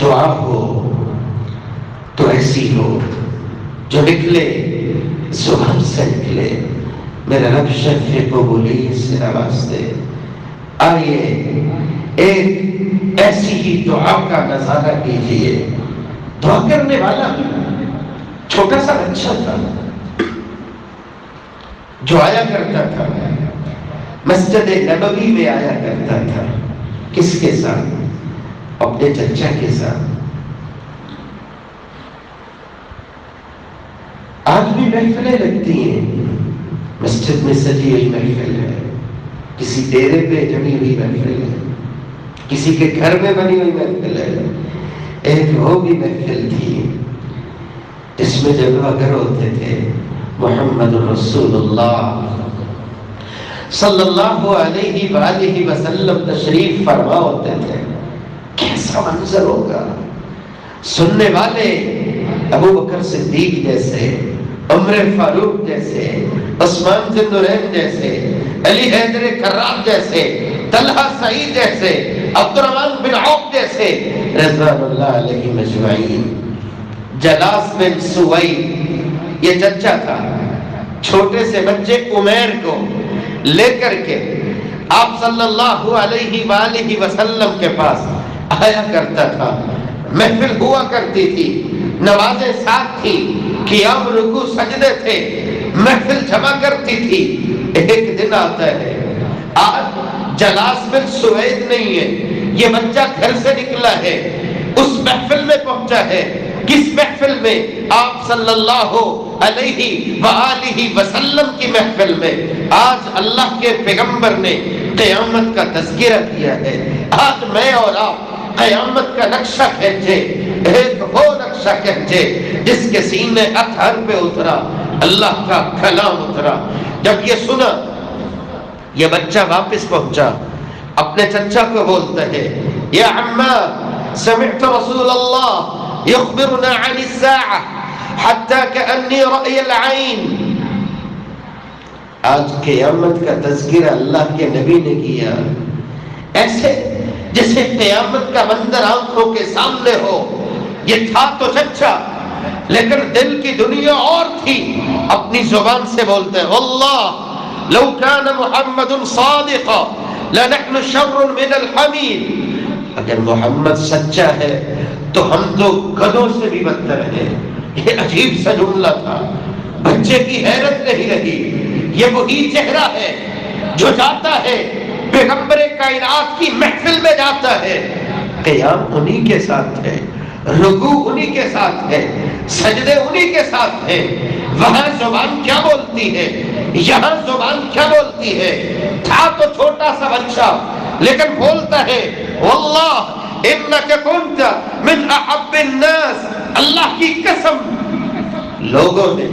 دعا ہو تو ایسی ہو جو نکلے زبان سے نکلے، میرے رب شفیع قبولی سے آواز دے۔ آئیے ایک ایسی ہی دعا کا نظارہ کیجیے۔ دعا کرنے والا چھوٹا سا بچہ تھا جو آیا کرتا تھا، مسجد نبوی میں آیا کرتا تھا۔ کس کے ساتھ؟ اپنے چچا کے ساتھ۔ آج بھی محفلیں لگتی ہیں، مسجد میں سجی ہوئی محفل ہے، کسی ڈیرے پہ جمی ہوئی محفل ہے، کسی کے گھر میں بنی ہوئی محفل ہے۔ ایک وہ بھی محفل تھی جس میں جلوہ گر ہوتے تھے، محمد رسول اللہ صلی اللہ علیہ وآلہ وسلم تشریف فرما ہوتے تھے۔ کیسا منظر ہوگا! سننے والے ابو بکر صدیق جیسے، عمر فاروق جیسے، عثمان ذی النورین جیسے، علی حیدر کرار جیسے، طلحہ سعید جیسے، عبد الرحمن بن عوف جیسے، رضوان اللہ علیہ مجمعین۔ جلاس بن سوید یہ چچا تھا، چھوٹے سے بچے عمیر کو لے کر کے آپ صلی اللہ علیہ وآلہ وسلم کے پاس آیا کرتا تھا۔ محفل ہوا کرتی تھی، نمازیں ساتھ تھی، قیام رکوع سجدے تھے، محفل جمع کرتی تھی۔ ایک دن آتا ہے، آج جلاس بن سوید نہیں ہے، یہ بچہ گھر سے نکلا ہے، اس محفل میں پہنچا ہے۔ کس محفل میں؟ آپ صلی اللہ علیہ وآلہ وسلم کی محفل میں۔ آج اللہ کے پیغمبر نے قیامت کا تذکرہ کیا ہے۔ آج میں اور آپ قیامت کا نقشہ کھینچے، ایک وہ نقشہ کھینچے جس کے سینے اطہر پہ اترا، اللہ کا کلام اترا۔ جب یہ سنا، یہ بچہ واپس پہنچا، اپنے چچا کو بولتا ہے، یا عمّا سمعت رسول اللہ یخبرنا عن الساعة حتى كأني رأي العین۔ آج قیامت کا تذکرہ اللہ کے نبی نے کیا، ایسے جیسے قیامت کا منظر آنکھوں کے سامنے ہو۔ یہ تھا تو چچا، لیکن دل کی دنیا اور تھی۔ اپنی زبان سے بولتے ہیں، واللہ لو كان محمد صادقا لنحن شر من الحمیر۔ اگر محمد سچا ہے تو ہم تو گدھوں سے بھی بدتر ہیں۔ یہ عجیب سا جملہ تھا، بچے کی حیرت نہیں رہی۔ یہ وہی چہرہ ہے جو جاتا ہے پیغمبر کائنات کی محفل میں جاتا ہے، قیام انہی کے ساتھ ہے، رکوع انہی کے ساتھ ہے، سجدے انہی کے ساتھ ہے۔ وہاں زبان کیا بولتی ہے، یہاں زبان کیا بولتی ہے؟ تھا تو چھوٹا سا بچہ، لیکن بولتا ہے، واللہ انک کنت من احب الناس۔ اللہ کی قسم، لوگوں نے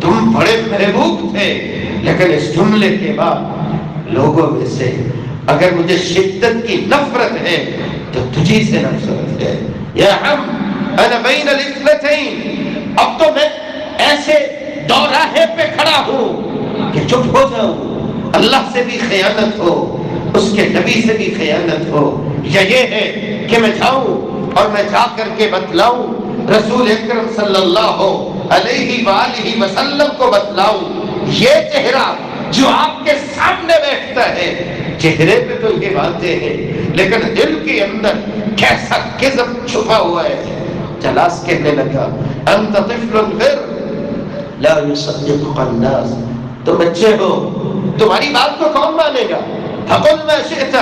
تم بڑے محبوب تھے، لیکن اس جملے کے بعد لوگوں میں سے اگر مجھے شدت کی نفرت ہے تو تجھی سے نفرت ہے۔ یا ہم انا بین الاثنتین، اب تو میں ایسے دوراہے پہ کھڑا ہوں کہ چپ ہو جاؤں، اللہ سے بھی خیانت ہو، اس کے نبی سے بھی خیانت ہو، یا یہ ہے کہ میں جاؤں اور میں جا کر کے بتلاؤں، رسول اکرم صلی اللہ علیہ وآلہ وسلم کو بتلاؤں۔ یہ چہرہ جو آپ کے سامنے بیٹھتا ہے، چہرے پہ تو یہ باتیں ہیں، لیکن دل کے اندر کیسا کذب چھپا ہوا ہے۔ جلاس کہنے لگا، انت طفل غر لا يصدقك الناس، تم بچے ہو، تمہاری بات کو کون مانے گا؟ فقل ما شئت،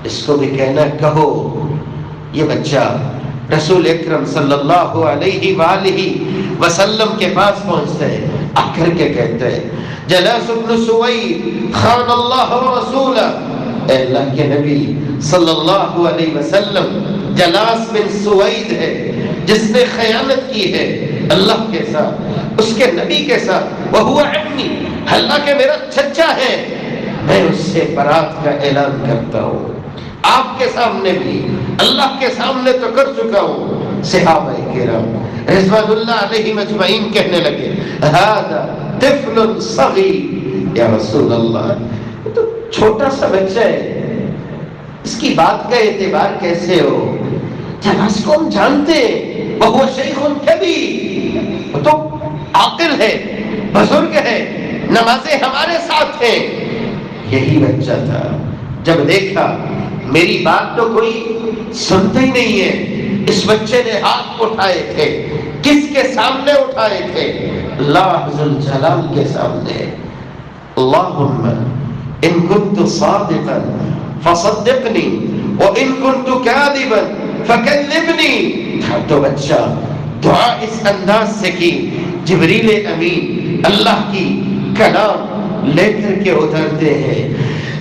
اس کو بھی کہنا کہو۔ یہ بچہ رسول اکرم صلی اللہ علیہ وآلہ وسلم کے پاس پہنچتا ہے، آ کر کے کہتے ہیں، جلاس بن سوید خان اللہ ورسولہ، اے اللہ کے نبی صلی اللہ علیہ وسلم، جلاس بن سوید ہے جس نے خیانت کی ہے اللہ کے ساتھ، اس کے نبی کے ساتھ، وہو عمی، حالانکہ میرا چچا ہے، میں اس سے برات کا اعلان کرتا ہوں۔ آپ کے سامنے بھی، اللہ کے سامنے تو کر چکا ہوں۔ صحابہ کرام رضوان اللہ علیہ مجمعین کہنے لگے، ھذا طفل صغیر، یا رسول اللہ، یہ تو چھوٹا سا بچہ ہے، اس کی بات کا اعتبار کیسے ہو؟ جلاس کو ہم جانتے ہیں، وہ شیخ کبیر، وہ تو عاقل ہے، بزرگ ہے، نمازیں ہمارے ساتھ ہیں۔ یہی بچہ تھا، جب دیکھا میری بات تو کوئی سنتا ہی نہیں ہے، اس بچے نے ہاتھ اٹھائے تھے، کس کے سامنے اٹھائے تھے؟ اللہ ذوالجلال کے سامنے۔ اللہم ان کنت صادقا فصدقنی وان کنت کاذبا فکذبنی۔ تھا تو بچہ دعا اس انداز سے کی، جبریل امین اللہ کی کلام لے کر کے اترتے ہیں،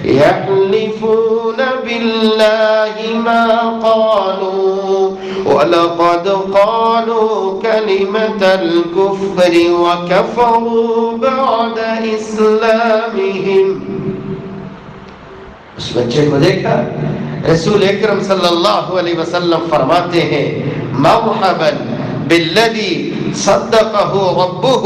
يحلفون بالله ما قالوا ولقد قالوا كلمة الكفر وكفروا بعد إسلامهم۔ اس بچے کو دیکھا، رسول اکرم صلی اللہ علیہ وسلم فرماتے ہیں مرحبا بالذی صدقه ربه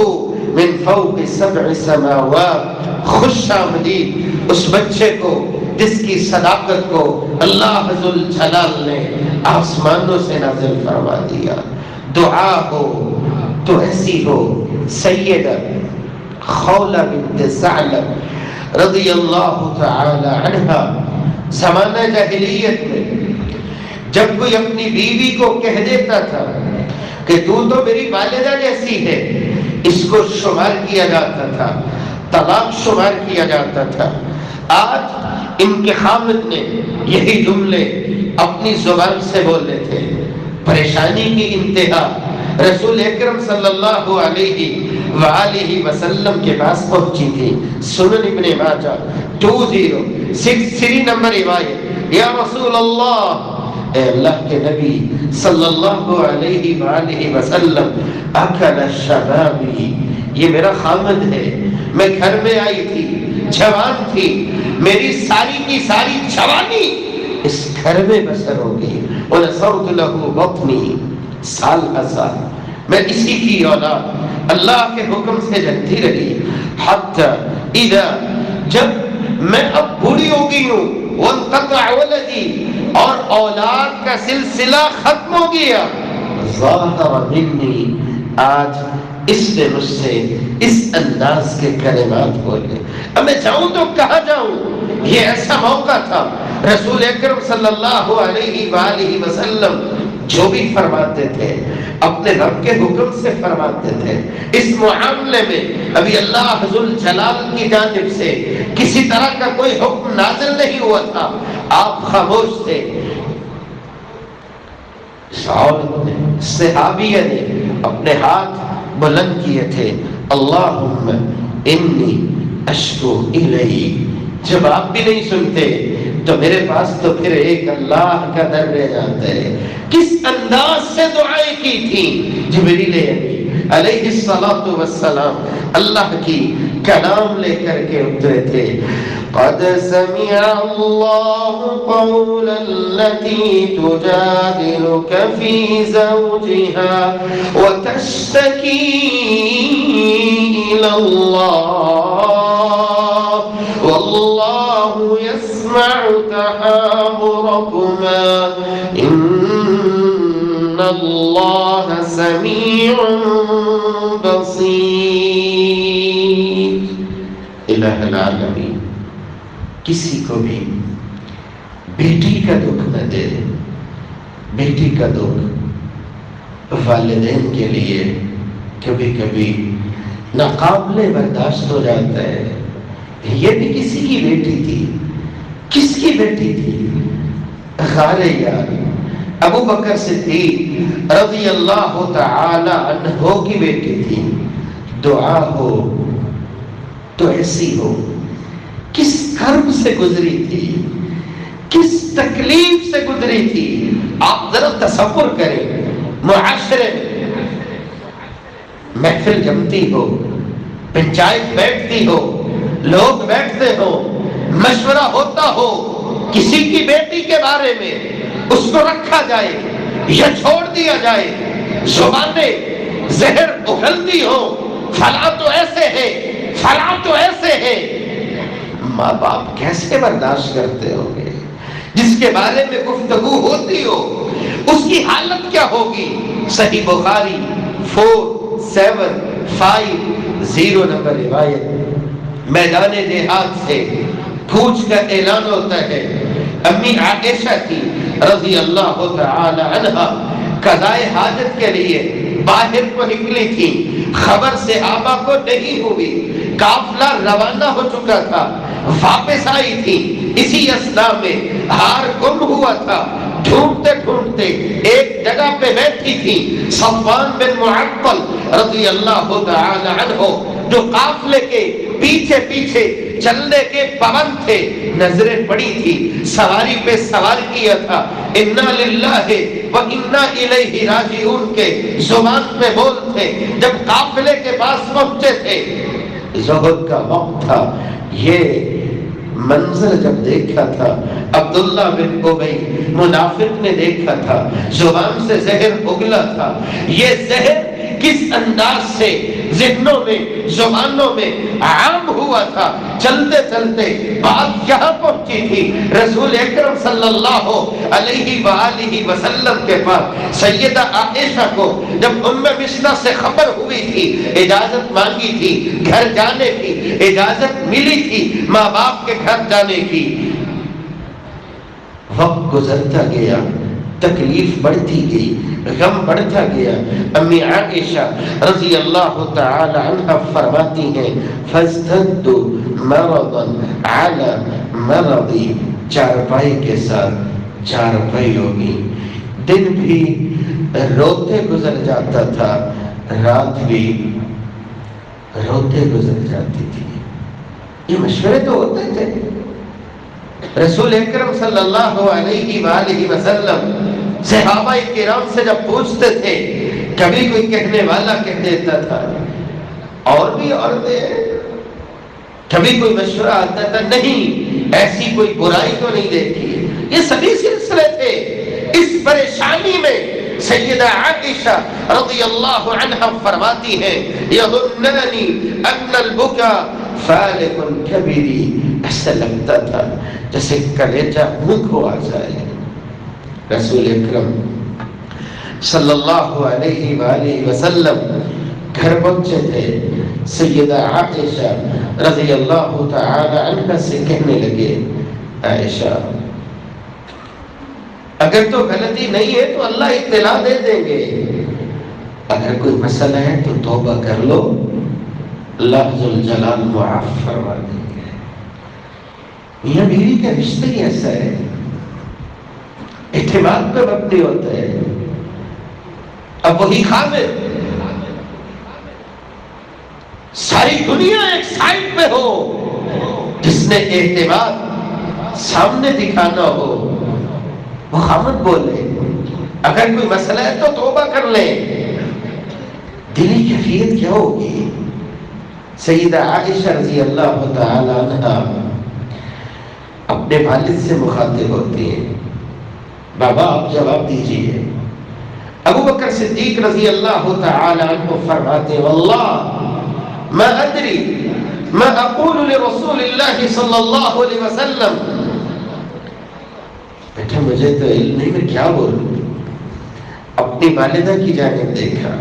من فوق 7 سماوات، خوش آمدید اس بچے کو جس کی صداقت کو اللہ ذوالجلال نے آسمانوں سے نازل فرما دیا۔ دعا ہو تو ایسی ہو، سیدہ خولہ بنت ثعلب رضی اللہ تعالی عنہا زمانہ جاہلیت میں جب کوئی اپنی بیوی کو کہہ دیتا تھا کہ تو میری والدہ جیسی ہے، اس کو شمار کیا جاتا تھا، طلاق شمار کیا جاتا تھا۔ آج ان کے خامد نے یہی جملے اپنی زبان سے بولے تھے، پریشانی کی انتہا رسول اکرم صلی اللہ علیہ وآلہ وسلم کے پاس پہنچی تھی۔ سنن ابن ماجہ 2063 نمبر روایت، یا رسول اللہ، اے اللہ کے نبی صلی اللہ علیہ وآلہ وسلم، اکل شبابی، یہ میرا خامد ہے، میں گھر میں آئی تھی، جوان تھی، میری ساری کی ساری جوانی اس گھر میں بسر ہوگی، وَنَصَرْتُ لَهُ بَطْنِي، سال ہزار میں اسی کی اولاد اللہ کے حکم سے جلتی رہی، حتی اذا، جب میں اب بوڑھی ہو گئی ہوں، وَانْقَطَعَ وَلَدِي، اور اولاد کا سلسلہ ختم ہو گیا، ظَاهَرَ مِنِّي، آج اس نے مجھ سے اس انداز کے کلمات بولے، اب میں جاؤں تو کہاں جاؤں؟ یہ ایسا موقع تھا رسول اکرم صلی اللہ علیہ وآلہ وسلم جو بھی فرماتے تھے اپنے رب کے حکم سے فرماتے تھے۔ اس معاملے میں ابھی اللہ ذوالجلال کی جانب سے کسی طرح کا کوئی حکم نازل نہیں ہوا تھا، آپ خاموش تھے۔ صحابیہ نے اپنے ہاتھ بلند کیے تھے، اللہم انی اشکو الیک، جب آپ بھی نہیں سنتے تو میرے پاس تو پھر ایک اللہ کا در رہ جاتا ہے۔ کس انداز سے دعائیں کی تھی جبریل امین علیہ الصلوۃ والسلام، اللہ کی کلام لے کر کے اترے تھے۔ قد سمع اللہ قول التي تجادلك في زوجها وتشتكي إلى الله والله يسمع تحاوركما إن الله سميع بصير۔ الہ العالمین کسی کو بھی بیٹی کا دکھ نہ دے۔ بیٹی کا دکھ والدین کے لیے کبھی کبھی ناقابل برداشت ہو جاتا ہے۔ یہ بھی کسی کی بیٹی تھی۔ کس کی بیٹی تھی؟ غار یار ابو بکر صدیق رضی اللہ تعالی عنہ کی بیٹی تھی۔ دعا ہو تو ایسی ہو، کس کرب سے گزری تھی، کس تکلیف سے گزری تھی۔ آپ ذرا تصور کریں، معاشرے میں محفل جمتی ہو، پنچایت بیٹھتی ہو، لوگ بیٹھتے ہو، مشورہ ہوتا ہو، کسی کی بیٹی کے بارے میں اس کو رکھا جائے یا چھوڑ دیا جائے، زبانیں زہر اگلتی ہو، فلاں تو ایسے ہے، فلاں تو ایسے ہے، ماں باپ کیسے برداشت کرتے ہوں گے؟ جس کے بارے میں گفتگو ہوتی ہو اس کی کی حالت کیا ہوگی؟ صحیح بخاری 4750 نمبر روایت، میدان جہاد سے پھوچ کا اعلان ہوتا ہے، امی عائشہ کی رضی اللہ تعالی عنہا قضائے حاجت کے لیے باہر کو نکلی تھی، خبر صحابہ کو نہیں ہوئی، قافلہ روانہ ہو چکا تھا، واپس آئی تھی، اسی اثناء میں ہار گم ہوا تھا، ڈھونڈتے ڈھونڈتے ایک جگہ پہ بیٹھی تھی، صفوان بن معطل رضی اللہ تعالی عنہ جو قافلے کے پیچھے پیچھے چلنے کے پابند تھے، نظریں پڑی تھی، سواری پہ سوار کیا تھا، انا للہ و انا الیہ راجعون کے زبان پہ بول تھے، جب قافلے کے پاس پہنچے تھے، ظہر کا وقت تھا، یہ منظر جب دیکھا تھا، عبداللہ بن ابی منافق نے دیکھا تھا، زبان سے زہر اگلا تھا، یہ زہر کس انداز سے ذہنوں میں زبانوں میں عام ہوا تھا، چلتے چلتے بات یہاں پہنچی تھی، رسول اکرم صلی اللہ علیہ وآلہ وسلم کے پاس سیدہ عائشہ کو جب ام مصطح سے خبر ہوئی تھی، اجازت مانگی تھی، گھر جانے کی اجازت ملی تھی، ماں باپ کے گھر جانے کی، وقت گزرتا گیا، تکلیف بڑھتی گئی، غم بڑھتا گیا، امی عائشہ رضی اللہ تعالی عنہ فرماتی ہیں فَازْدَدْتُ مَرَضًا عَلَى مَرَضِي، چارپائی کے ساتھ چارپائی ہوگی، دن بھی روتے گزر جاتا تھا، رات بھی روتے گزر جاتی تھی۔ یہ مشورے تو ہوتے تھے، رسول اکرم صلی اللہ علیہ وآلہ وسلم صحابہ کرام سے جب پوچھتے تھے، کبھی کوئی کہنے والا کہہ دیتا تھا اور بھی عورتیں، کبھی کوئی مشورہ آتا تھا نہیں ایسی کوئی برائی تو نہیں دیکھی، یہ سبھی سلسلے تھے۔ اس پریشانی میں سیدہ عائشہ رضی اللہ عنہا فرماتی ہیں یظننی ان البکا فالق الکبد، ایسا لگتا تھا جیسے کلیجہ منہ کو آ جائے۔ رسول اکرم صلی اللہ علیہ وآلہ وسلم گھر پہنچے تھے، سیدہ عائشہ رضی اللہ تعالی عنہ سے کہنے لگے عائشہ اگر تو غلطی نہیں ہے تو اللہ اطلاع دے دیں گے، اگر کوئی مسئلہ ہے تو توبہ کر لو، اللہ ذوالجلال معاف فرما دیں گے۔ میاں بیوی کا رشتہ ہی ایسا ہے، اعتماد پہ مبنی ہوتا ہے۔ اب وہی خامد ساری دنیا ایک سائڈ پہ ہو، جس نے اعتماد سامنے دکھانا ہو وہ خامد بولے، اگر کوئی مسئلہ ہے تو توبہ کر لیں۔ دلی کیفیت کیا ہوگی؟ سیدہ عائشہ رضی اللہ تعالی عنہا اپنے والد سے مخاطب ہوتی ہیں، بابا آپ جواب دیجئے۔ ابو بکر صدیق رضی اللہ تعالی عنہ فرماتے واللہ ما ادری ما اقول لرسول اللہ صلی اللہ علیہ وسلم، بیٹا مجھے تو علم نہیں میں کیا بولوں۔ اپنی والدہ کی جانب دیکھا،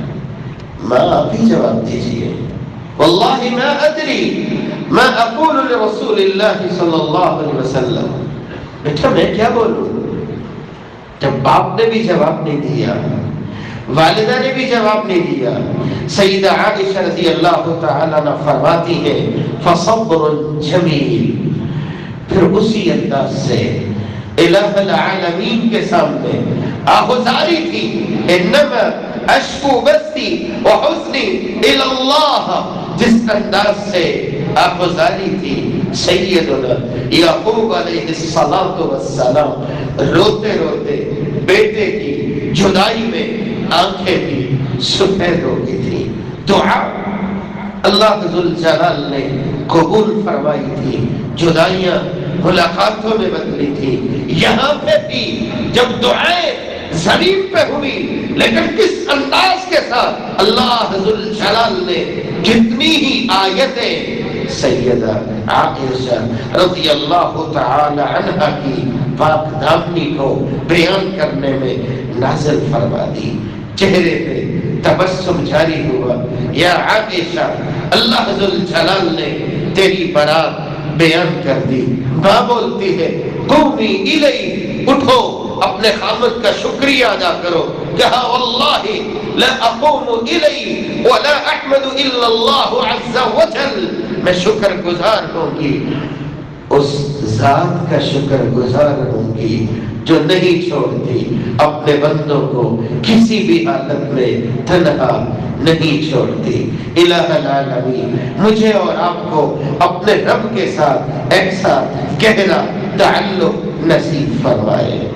ماں آپ ہی جواب دیجئے۔ واللہ ما ادری ما اقول لرسول اللہ صلی اللہ علیہ وسلم، بیٹا میں کیا بولوں؟ جب باپ نے بھی جواب نہیں دیا، والدہ نے بھی جواب نہیں دیا، سیدہ عائشہ رضی اللہ تعالیٰ عنہ فرماتی ہے فصبر جمیل، پھر اسی انداز سے الہ العالمین کے سامنے آہذاری تھی، انما اشکو بثی وحزنی الی اللہ، جس انداز سے آہذاری تھی سیدنا یعقوب علیہ السلام روتے روتے بیٹے کی جدائی میں آنکھیں بھی سفید ہو گئی تھی، دعا اللہ ذوالجلال نے قبول فرمائی تھی، جدائیاں ملاقاتوں میں بدلی تھی۔ یہاں پہ بھی جب دعائیں زمین پہ ہوئی، لیکن کس انداز کے ساتھ اللہ ذوالجلال نے کتنی ہی آیتیں سیدہ عائشہ رضی اللہ تعالی عنہ کی پاک دامنی کو بیان کرنے میں نازل فرما دی۔ چہرے پہ تبسم جاری ہوا۔ یا عائشہ، اللہ ذوالجلال نے تیری برات بیان کر دی۔ ماں بولتی ہے قومی الی، اٹھو اپنے خامد کا شکریہ ادا کرو۔ کہا واللہ لا اقوم الی ولا احمد الا اللہ عز وجل، میں شکر گزار ہوں گی، اس ذات کا شکر گزار ہوں گی جو نہیں چھوڑتی اپنے بندوں کو کسی بھی حالت میں تنہا نہیں چھوڑتی۔ الہ العالمین مجھے اور آپ کو اپنے رب کے ساتھ ایسا گہرا تعلق نصیب فرمائے۔